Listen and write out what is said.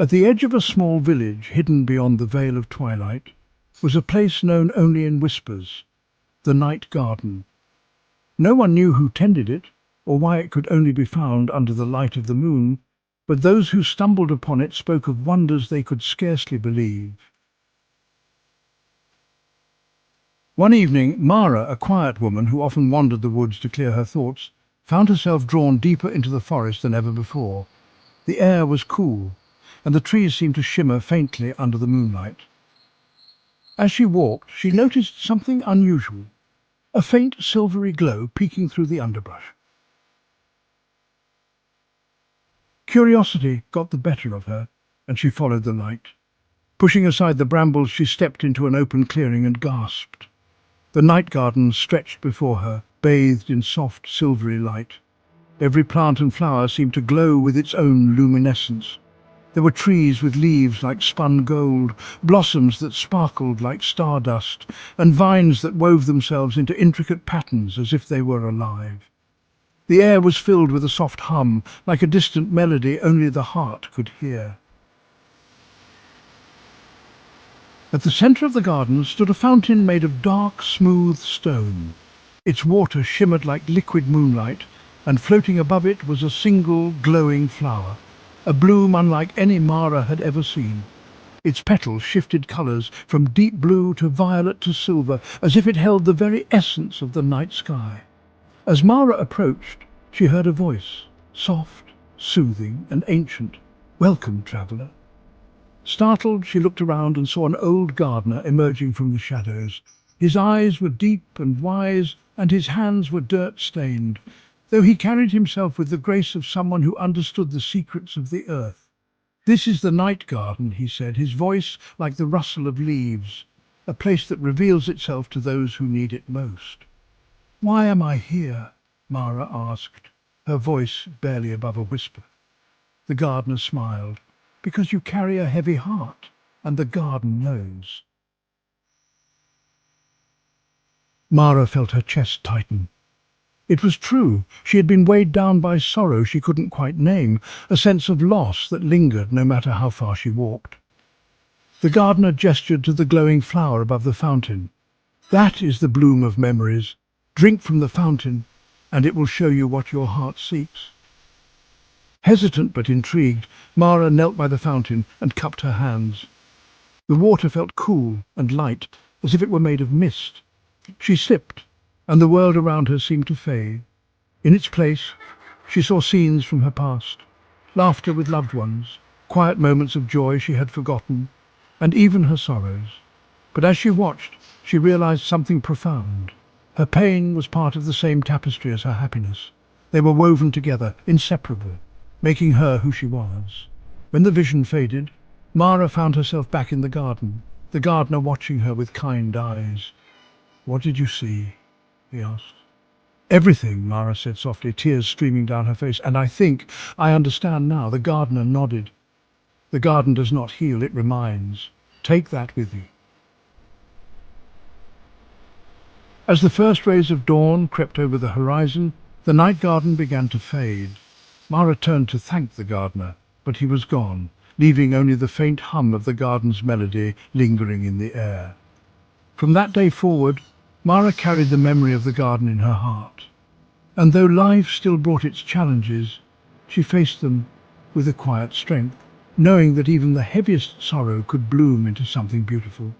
At the edge of a small village, hidden beyond the veil of twilight, was a place known only in whispers, the night garden. No one knew who tended it, or why it could only be found under the light of the moon, but those who stumbled upon it spoke of wonders they could scarcely believe. One evening, Mara, a quiet woman who often wandered the woods to clear her thoughts, found herself drawn deeper into the forest than ever before. The air was cool, and the trees seemed to shimmer faintly under the moonlight. As she walked, she noticed something unusual, a faint silvery glow peeking through the underbrush. Curiosity got the better of her, and she followed the light. Pushing aside the brambles, she stepped into an open clearing and gasped. The night garden stretched before her, bathed in soft, silvery light. Every plant and flower seemed to glow with its own luminescence. There were trees with leaves like spun gold, blossoms that sparkled like stardust, and vines that wove themselves into intricate patterns as if they were alive. The air was filled with a soft hum, like a distant melody only the heart could hear. At the centre of the garden stood a fountain made of dark, smooth stone. Its water shimmered like liquid moonlight, and floating above it was a single glowing flower, a bloom unlike any Mara had ever seen. Its petals shifted colours from deep blue to violet to silver, as if it held the very essence of the night sky. As Mara approached, she heard a voice, soft, soothing, and ancient. "Welcome, traveller." Startled, she looked around and saw an old gardener emerging from the shadows. His eyes were deep and wise, and his hands were dirt-stained, though he carried himself with the grace of someone who understood the secrets of the earth. "This is the night garden," he said, his voice like the rustle of leaves, "a place that reveals itself to those who need it most." "Why am I here?" Mara asked, her voice barely above a whisper. The gardener smiled. "Because you carry a heavy heart, and the garden knows." Mara felt her chest tighten. It was true. She had been weighed down by sorrow she couldn't quite name, a sense of loss that lingered no matter how far she walked. The gardener gestured to the glowing flower above the fountain. "That is the bloom of memories. Drink from the fountain, and it will show you what your heart seeks." Hesitant but intrigued, Mara knelt by the fountain and cupped her hands. The water felt cool and light, as if it were made of mist. She sipped, and the world around her seemed to fade. In its place, she saw scenes from her past, laughter with loved ones, quiet moments of joy she had forgotten, and even her sorrows. But as she watched, she realized something profound. Her pain was part of the same tapestry as her happiness. They were woven together, inseparable, making her who she was. When the vision faded, Mara found herself back in the garden, the gardener watching her with kind eyes. "What did you see?" he asked. "Everything," Mara said softly, tears streaming down her face. "And I understand now." The gardener nodded. "The garden does not heal, it reminds. Take that with you." As the first rays of dawn crept over the horizon, the night garden began to fade. Mara turned to thank the gardener, but he was gone, leaving only the faint hum of the garden's melody lingering in the air. From that day forward, Mara carried the memory of the garden in her heart. And though life still brought its challenges, she faced them with a quiet strength, knowing that even the heaviest sorrow could bloom into something beautiful.